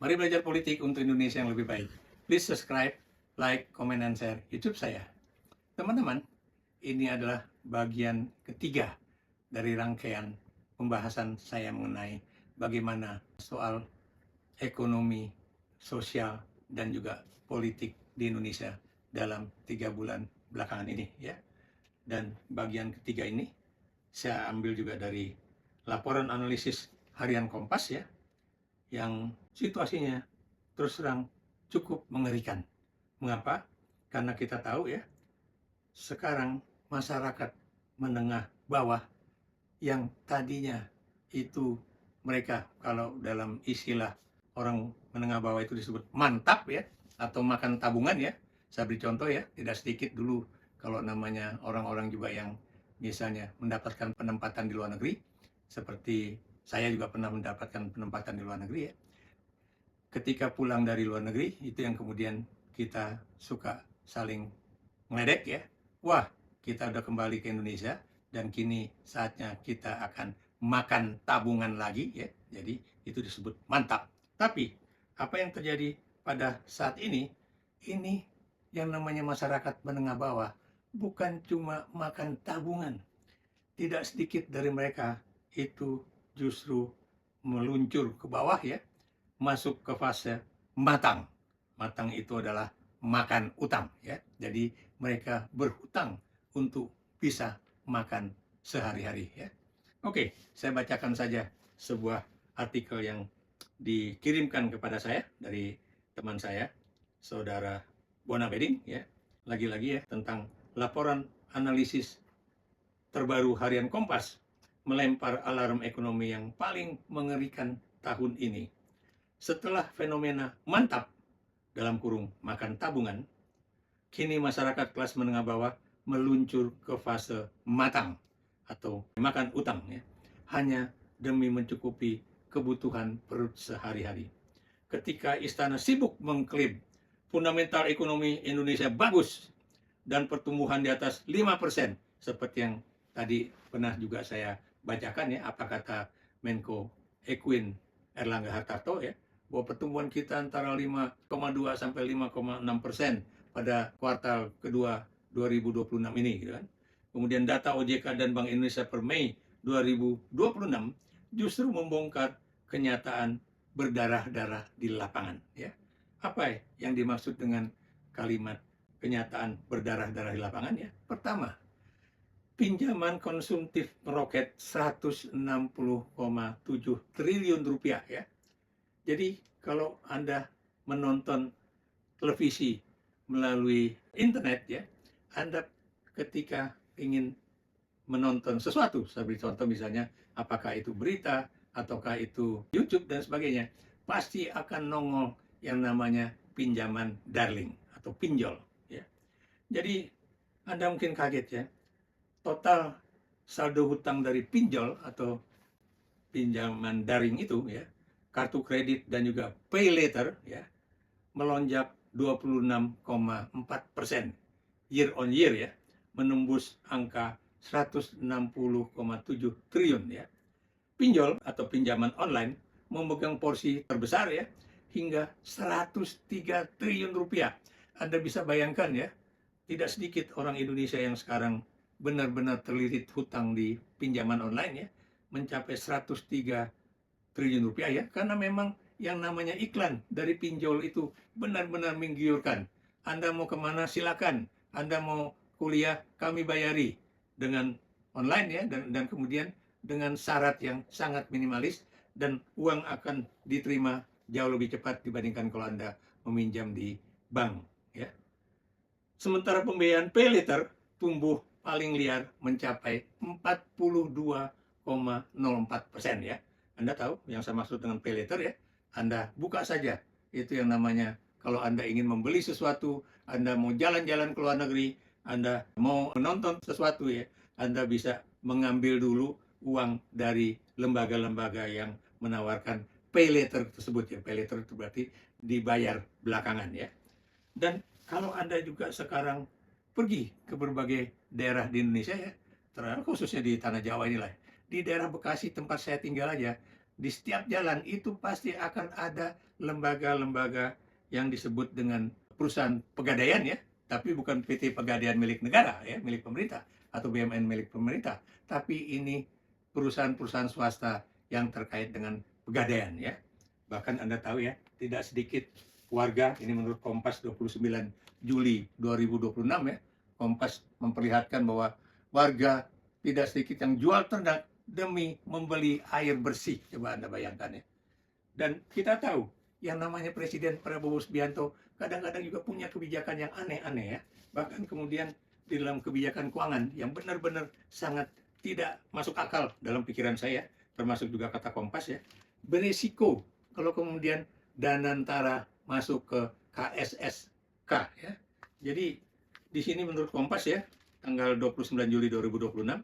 Mari belajar politik untuk Indonesia yang lebih baik. Please subscribe, like, comment, and share YouTube saya. Teman-teman, ini adalah bagian ketiga dari rangkaian pembahasan saya mengenai bagaimana soal ekonomi, sosial, dan juga politik di Indonesia dalam 3 bulan belakangan ini, ya. Dan bagian ketiga ini saya ambil juga dari laporan analisis harian Kompas, ya, yang situasinya terus terang cukup mengerikan. Mengapa? Karena kita tahu, ya, sekarang masyarakat menengah bawah yang tadinya itu mereka, kalau dalam istilah orang menengah bawah itu disebut mantap, ya, atau makan tabungan, ya. Saya beri contoh, ya, tidak sedikit dulu kalau namanya orang-orang juga yang misalnya mendapatkan penempatan di luar negeri, seperti saya juga pernah mendapatkan penempatan di luar negeri, ya. Ketika pulang dari luar negeri, itu yang kemudian kita suka saling meledek, ya. Wah, kita udah kembali ke Indonesia, dan kini saatnya kita akan makan tabungan lagi, ya. Jadi itu disebut mantap. Tapi apa yang terjadi pada saat ini yang namanya masyarakat menengah bawah bukan cuma makan tabungan. Tidak sedikit dari mereka itu justru meluncur ke bawah, ya, masuk ke fase matang. Matang itu adalah makan utang, ya. Jadi mereka berhutang untuk bisa makan sehari-hari, ya. Oke, saya bacakan saja sebuah artikel yang dikirimkan kepada saya dari teman saya, Saudara Bonabeding, ya. Lagi-lagi, ya, tentang laporan analisis terbaru harian Kompas melempar alarm ekonomi yang paling mengerikan tahun ini. Setelah fenomena mantap dalam kurung makan tabungan, kini masyarakat kelas menengah bawah meluncur ke fase matang atau makan utang, ya, hanya demi mencukupi kebutuhan perut sehari-hari. Ketika istana sibuk mengklaim fundamental ekonomi Indonesia bagus dan pertumbuhan di atas 5%, seperti yang tadi pernah juga saya bacakan, ya, apa kata Menko Equin Erlangga Hartarto, ya, bahwa pertumbuhan kita antara 5,2 sampai 5,6% pada kuartal kedua 2026 ini, gitu kan. Kemudian data OJK dan Bank Indonesia per Mei 2026 justru membongkar kenyataan berdarah-darah di lapangan, ya. Apa yang dimaksud dengan kalimat kenyataan berdarah-darah di lapangan, ya? Pertama, pinjaman konsumtif meroket 160,7 triliun rupiah, ya. Jadi kalau Anda menonton televisi melalui internet, ya, Anda ketika ingin menonton sesuatu, saya beri contoh misalnya, apakah itu berita, ataukah itu YouTube dan sebagainya, pasti akan nongol yang namanya pinjaman darling atau pinjol, ya. Jadi Anda mungkin kaget, ya, total saldo hutang dari pinjol atau pinjaman daring itu, ya, kartu kredit dan juga pay later, ya, melonjak 26,4% year on year, ya, menembus angka 160,7 triliun, ya. Pinjol atau pinjaman online memegang porsi terbesar, ya, hingga 103 triliun rupiah. Anda bisa bayangkan, ya, tidak sedikit orang Indonesia yang sekarang benar-benar terlilit hutang di pinjaman online, ya, mencapai 103 triliun rupiah, ya, karena memang yang namanya iklan dari pinjol itu benar-benar menggiurkan. Anda mau kemana silakan, Anda mau kuliah kami bayari dengan online, ya, dan kemudian dengan syarat yang sangat minimalis, dan uang akan diterima jauh lebih cepat dibandingkan kalau Anda meminjam di bank, ya. Sementara pembiayaan pay later tumbuh paling liar mencapai 42,04%, ya. Anda tahu yang saya maksud dengan pay later, ya? Anda buka saja, itu yang namanya kalau Anda ingin membeli sesuatu, Anda mau jalan-jalan ke luar negeri, Anda mau menonton sesuatu, ya, Anda bisa mengambil dulu uang dari lembaga-lembaga yang menawarkan pay later tersebut, ya. Pay later itu berarti dibayar belakangan, ya. Dan kalau Anda juga sekarang pergi ke berbagai daerah di Indonesia, ya, khususnya di Tanah Jawa inilah, di daerah Bekasi tempat saya tinggal aja, di setiap jalan itu pasti akan ada lembaga-lembaga yang disebut dengan perusahaan pegadaian ya, tapi bukan PT Pegadaian milik negara ya, milik pemerintah atau BUMN milik pemerintah, tapi ini perusahaan-perusahaan swasta yang terkait dengan pegadaian ya. Bahkan Anda tahu ya, tidak sedikit warga, ini menurut Kompas 29 Juli 2026 ya, Kompas memperlihatkan bahwa warga tidak sedikit yang jual ternak demi membeli air bersih. Coba Anda bayangkan ya. Dan kita tahu yang namanya Presiden Prabowo Subianto kadang-kadang juga punya kebijakan yang aneh-aneh ya. Bahkan kemudian di dalam kebijakan keuangan yang benar-benar sangat tidak masuk akal dalam pikiran saya, termasuk juga kata Kompas ya, berisiko kalau kemudian Danantara masuk ke KSSK ya. Jadi di sini menurut Kompas ya, tanggal 29 Juli 2026,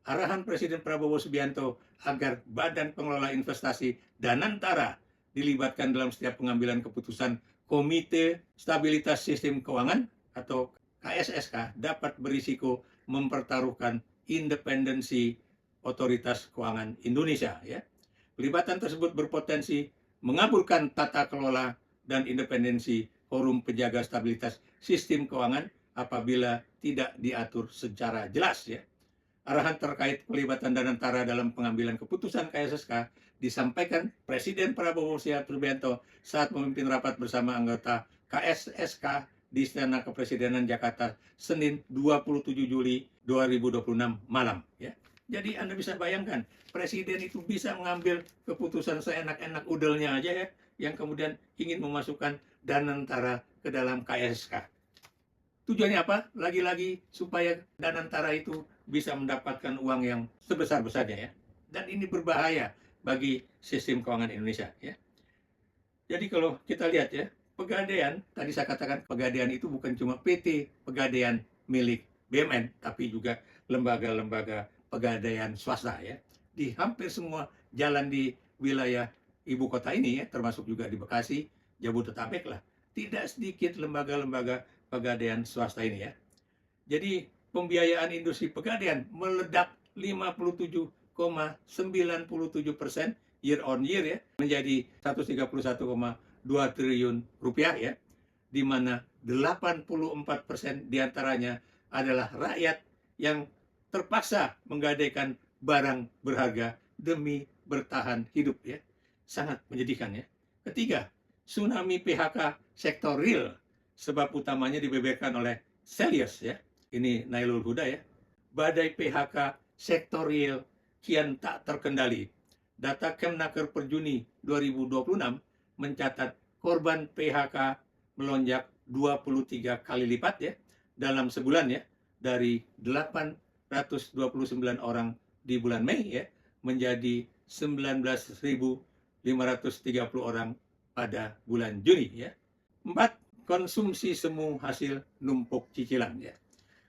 arahan Presiden Prabowo Subianto agar Badan Pengelola Investasi Danantara dilibatkan dalam setiap pengambilan keputusan Komite Stabilitas Sistem Keuangan atau KSSK dapat berisiko mempertaruhkan independensi Otoritas Keuangan Indonesia ya. Pelibatan tersebut berpotensi mengaburkan tata kelola dan independensi Forum Penjaga Stabilitas Sistem Keuangan apabila tidak diatur secara jelas ya. Arahan terkait pelibatan Danantara dalam pengambilan keputusan KSSK disampaikan Presiden Prabowo Subianto saat memimpin rapat bersama anggota KSSK di Istana Kepresidenan Jakarta Senin 27 Juli 2026 malam ya. Jadi Anda bisa bayangkan, Presiden itu bisa mengambil keputusan seenak-enak udelnya aja ya, yang kemudian ingin memasukkan Danantara ke dalam KSSK. Tujuannya apa? Lagi-lagi supaya Danantara itu bisa mendapatkan uang yang sebesar-besarnya ya. Dan ini berbahaya bagi sistem keuangan Indonesia ya. Jadi kalau kita lihat ya, Pegadaian, tadi saya katakan Pegadaian itu bukan cuma PT Pegadaian milik BUMN, tapi juga lembaga-lembaga pegadaian swasta ya. Di hampir semua jalan di wilayah ibu kota ini ya, termasuk juga di Bekasi, Jabodetabek lah, tidak sedikit lembaga-lembaga pegadaian swasta ini ya. Jadi pembiayaan industri pegadaian meledak 57,97% year on year ya, menjadi 131,2 triliun rupiah ya, di mana 84% diantaranya adalah rakyat yang terpaksa menggadaikan barang berharga demi bertahan hidup ya. Sangat menyedihkan ya. Ketiga, tsunami PHK sektor real, sebab utamanya dibeberkan oleh Celius ya. Ini Nailul Huda ya. Badai PHK sektor real kian tak terkendali. Data Kemnaker per Juni 2026 mencatat korban PHK melonjak 23 kali lipat ya dalam sebulan ya, dari 829 orang di bulan Mei ya menjadi 19.530 orang pada bulan Juni ya. 4. Konsumsi semu hasil numpuk cicilan ya.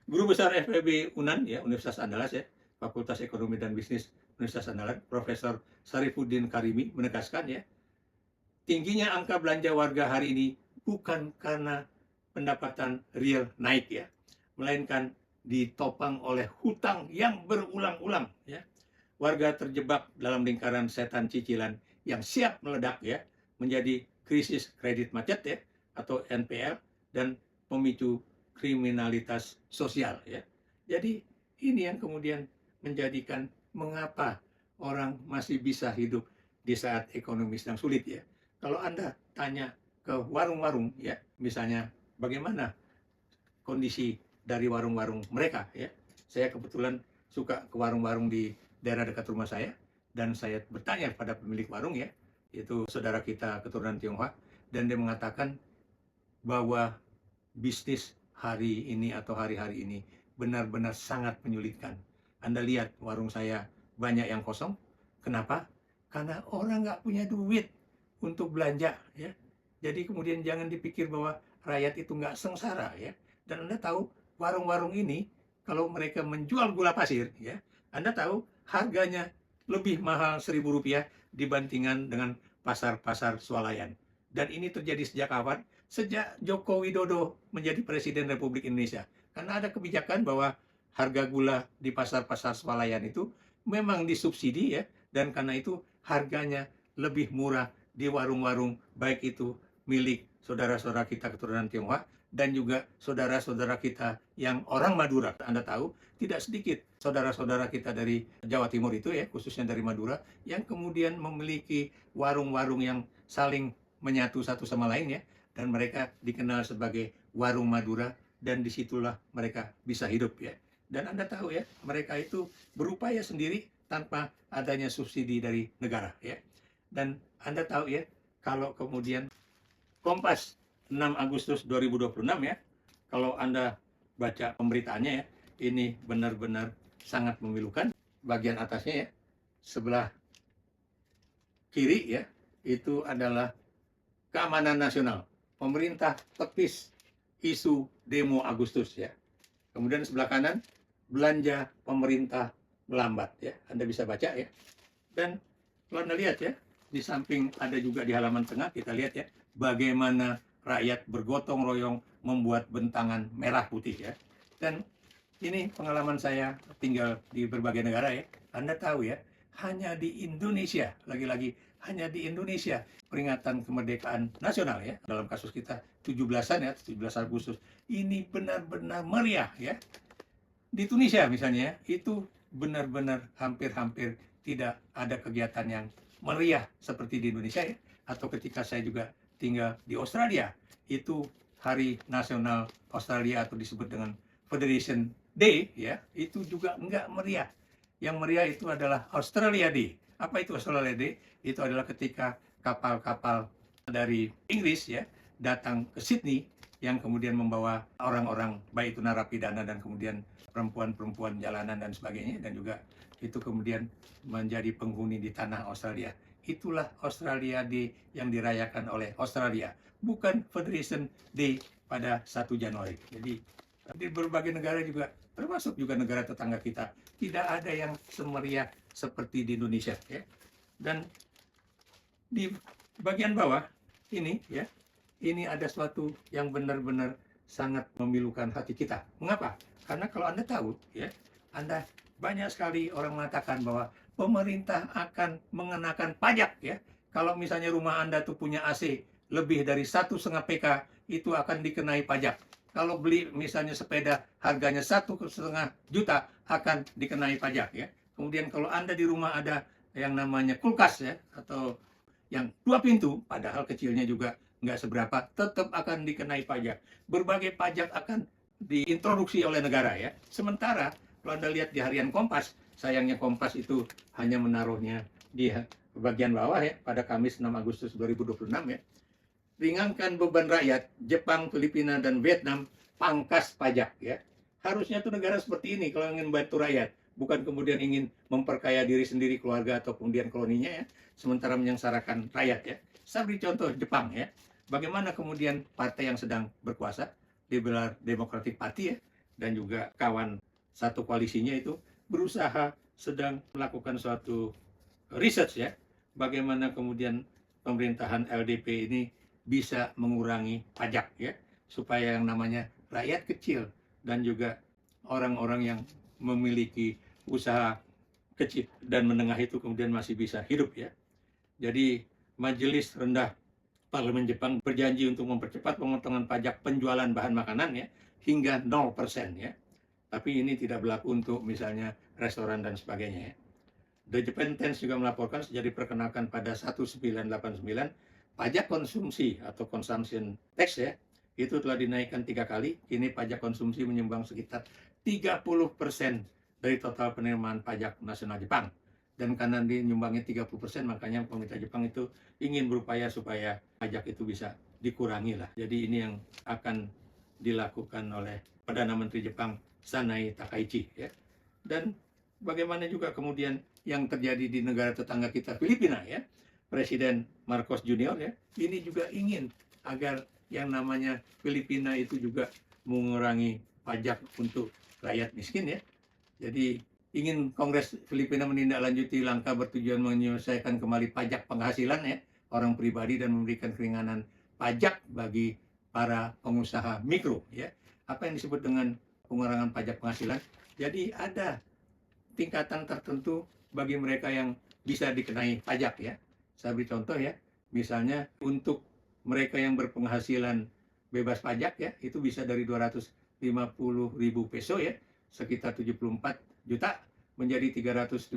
Guru Besar FEB UNAN ya, Universitas Andalas ya, Fakultas Ekonomi dan Bisnis Universitas Andalas, Profesor Sarifuddin Karimi menegaskan ya, tingginya angka belanja warga hari ini bukan karena pendapatan real naik ya, melainkan ditopang oleh hutang yang berulang-ulang ya. Warga terjebak dalam lingkaran setan cicilan yang siap meledak ya, menjadi krisis kredit macet ya atau NPL dan pemicu kriminalitas sosial ya. Jadi ini yang kemudian menjadikan mengapa orang masih bisa hidup di saat ekonomi sedang sulit ya. Kalau Anda tanya ke warung-warung ya, misalnya bagaimana kondisi dari warung-warung mereka ya. Saya kebetulan suka ke warung-warung di daerah dekat rumah saya, dan saya bertanya pada pemilik warung ya, yaitu saudara kita keturunan Tionghoa, dan dia mengatakan bahwa bisnis hari ini atau hari-hari ini benar-benar sangat menyulitkan. Anda lihat warung saya banyak yang kosong. Kenapa? Karena orang nggak punya duit untuk belanja ya. Jadi kemudian jangan dipikir bahwa rakyat itu nggak sengsara ya. Dan Anda tahu warung-warung ini kalau mereka menjual gula pasir ya, Anda tahu harganya lebih mahal Rp1.000 dibandingkan dengan pasar-pasar swalayan. Dan ini terjadi sejak kapan? Sejak Joko Widodo menjadi Presiden Republik Indonesia. Karena ada kebijakan bahwa harga gula di pasar-pasar swalayan itu memang disubsidi ya, dan karena itu harganya lebih murah di warung-warung, baik itu milik saudara-saudara kita keturunan Tionghoa dan juga saudara-saudara kita yang orang Madura. Anda tahu, tidak sedikit saudara-saudara kita dari Jawa Timur itu ya, khususnya dari Madura, yang kemudian memiliki warung-warung yang saling menyatu satu sama lain ya, dan mereka dikenal sebagai warung Madura, dan disitulah mereka bisa hidup ya. Dan Anda tahu ya, mereka itu berupaya sendiri tanpa adanya subsidi dari negara ya. Dan Anda tahu ya, kalau kemudian Kompas 6 Agustus 2026 ya, kalau Anda baca pemberitaannya ya, ini benar-benar sangat memilukan. Bagian atasnya ya, sebelah kiri ya, itu adalah keamanan nasional. Pemerintah tepis isu demo Agustus ya. Kemudian sebelah kanan, belanja pemerintah melambat ya. Anda bisa baca ya. Dan kalau Anda lihat ya, di samping ada juga di halaman tengah, kita lihat ya, bagaimana rakyat bergotong royong membuat bentangan merah putih ya. Dan ini pengalaman saya tinggal di berbagai negara ya. Anda tahu ya, hanya di Indonesia, lagi-lagi hanya di Indonesia peringatan kemerdekaan nasional ya. Dalam kasus kita 17-an ya, 17 Agustus. Ini benar-benar meriah ya. Di Tunisia misalnya, itu benar-benar hampir-hampir tidak ada kegiatan yang meriah seperti di Indonesia ya. Atau ketika saya juga tinggal di Australia, itu Hari Nasional Australia atau disebut dengan Federation Day ya, itu juga enggak meriah. Yang meriah itu adalah Australia Day. Apa itu Australia Day? Itu adalah ketika kapal-kapal dari Inggris ya datang ke Sydney yang kemudian membawa orang-orang baik itu narapidana dan kemudian perempuan-perempuan jalanan dan sebagainya, dan juga itu kemudian menjadi penghuni di tanah Australia. Itulah Australia Day yang dirayakan oleh Australia, bukan Federation Day pada 1 Januari. Jadi di berbagai negara juga, termasuk juga negara tetangga kita, tidak ada yang semeriah seperti di Indonesia ya. Dan di bagian bawah ini ya, ini ada suatu yang benar-benar sangat memilukan hati kita. Mengapa? Karena kalau Anda tahu ya, Anda banyak sekali orang mengatakan bahwa pemerintah akan mengenakan pajak ya. Kalau misalnya rumah Anda tuh punya AC lebih dari 1,5 PK, itu akan dikenai pajak. Kalau beli misalnya sepeda harganya 1,5 juta akan dikenai pajak ya. Kemudian kalau Anda di rumah ada yang namanya kulkas ya, atau yang 2 pintu, padahal kecilnya juga nggak seberapa, tetap akan dikenai pajak. Berbagai pajak akan diintroduksi oleh negara ya. Sementara kalau Anda lihat di harian Kompas, sayangnya Kompas itu hanya menaruhnya di bagian bawah ya, pada Kamis 6 Agustus 2026 ya. Ringankan beban rakyat, Jepang, Filipina, dan Vietnam pangkas pajak ya. Harusnya tuh negara seperti ini kalau ingin membantu rakyat, bukan kemudian ingin memperkaya diri sendiri, keluarga, atau kemudian koloninya ya, sementara menyengsarakan rakyat ya. Saya beri contoh Jepang ya. Bagaimana kemudian partai yang sedang berkuasa, Liberal Democratic Party ya, dan juga kawan satu koalisinya itu berusaha sedang melakukan suatu research ya, bagaimana kemudian pemerintahan LDP ini bisa mengurangi pajak ya, supaya yang namanya rakyat kecil dan juga orang-orang yang memiliki usaha kecil dan menengah itu kemudian masih bisa hidup ya. Jadi Majelis Rendah Parlemen Jepang berjanji untuk mempercepat pemotongan pajak penjualan bahan makanan ya hingga 0% ya. Tapi ini tidak berlaku untuk misalnya restoran dan sebagainya ya. The Japan Times juga melaporkan sejak diperkenalkan pada 1989, pajak konsumsi atau consumption tax ya, itu telah dinaikkan 3 kali. Kini pajak konsumsi menyumbang sekitar 30% dari total penerimaan pajak nasional Jepang. Dan karena dinyumbangnya 30%, makanya pemerintah Jepang itu ingin berupaya supaya pajak itu bisa dikurangi lah. Jadi ini yang akan dilakukan oleh Perdana Menteri Jepang Sanai Takaichi ya. Dan bagaimana juga kemudian yang terjadi di negara tetangga kita Filipina ya. Presiden Marcos Junior ya, ini juga ingin agar yang namanya Filipina itu juga mengurangi pajak untuk rakyat miskin ya. Jadi ingin Kongres Filipina menindaklanjuti langkah bertujuan menyelesaikan kembali pajak penghasilan ya orang pribadi dan memberikan keringanan pajak bagi para pengusaha mikro ya. Apa yang disebut dengan pengurangan pajak penghasilan? Jadi ada tingkatan tertentu bagi mereka yang bisa dikenai pajak ya. Saya beri contoh ya, misalnya untuk mereka yang berpenghasilan bebas pajak ya, itu bisa dari 250.000 peso ya, sekitar 74 juta menjadi 350.000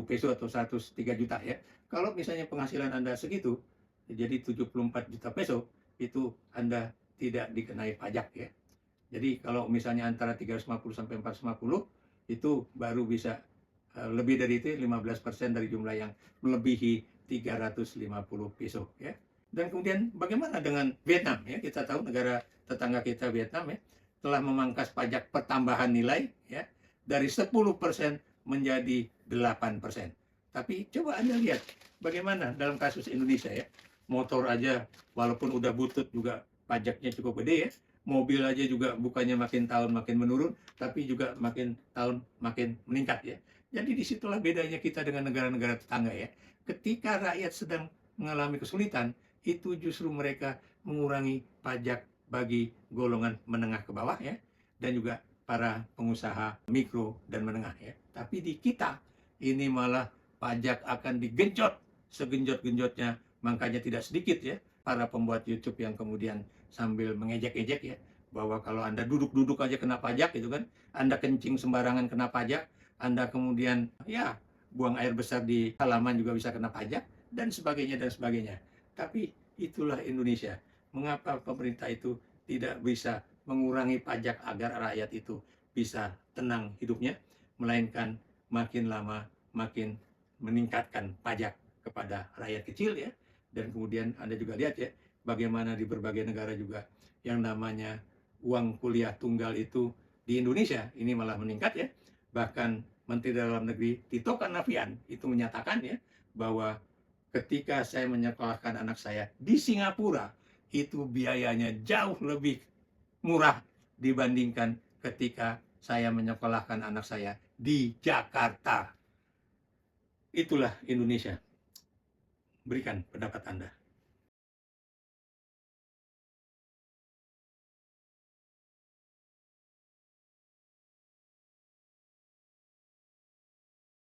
peso atau 103 juta ya. Kalau misalnya penghasilan Anda segitu, jadi 74 juta peso, itu Anda tidak dikenai pajak ya. Jadi kalau misalnya antara 350 sampai 450, itu baru bisa lebih dari itu 15% dari jumlah yang melebihi 350 peso ya. Dan kemudian bagaimana dengan Vietnam ya? Kita tahu negara tetangga kita Vietnam ya telah memangkas pajak pertambahan nilai ya dari 10% menjadi 8%. Tapi coba Anda lihat bagaimana dalam kasus Indonesia ya. Motor aja walaupun udah butut juga pajaknya cukup gede ya. Mobil aja juga bukannya makin tahun makin menurun, tapi juga makin tahun makin meningkat ya. Jadi disitulah bedanya kita dengan negara-negara tetangga ya. Ketika rakyat sedang mengalami kesulitan, itu justru mereka mengurangi pajak bagi golongan menengah ke bawah ya, dan juga para pengusaha mikro dan menengah ya. Tapi di kita ini malah pajak akan digenjot segenjot-genjotnya, makanya tidak sedikit ya para pembuat YouTube yang kemudian sambil mengejek-ejek ya, bahwa kalau Anda duduk-duduk aja kena pajak gitu kan, Anda kencing sembarangan kena pajak, Anda kemudian ya buang air besar di halaman juga bisa kena pajak, dan sebagainya dan sebagainya. Tapi itulah Indonesia. Mengapa pemerintah itu tidak bisa mengurangi pajak agar rakyat itu bisa tenang hidupnya, melainkan makin lama makin meningkatkan pajak kepada rakyat kecil ya. Dan kemudian Anda juga lihat ya, bagaimana di berbagai negara juga yang namanya uang kuliah tunggal itu di Indonesia ini malah meningkat ya. Bahkan Menteri Dalam Negeri Tito Karnavian itu menyatakan ya bahwa ketika saya menyekolahkan anak saya di Singapura, itu biayanya jauh lebih murah dibandingkan ketika saya menyekolahkan anak saya di Jakarta. Itulah Indonesia. Berikan pendapat Anda.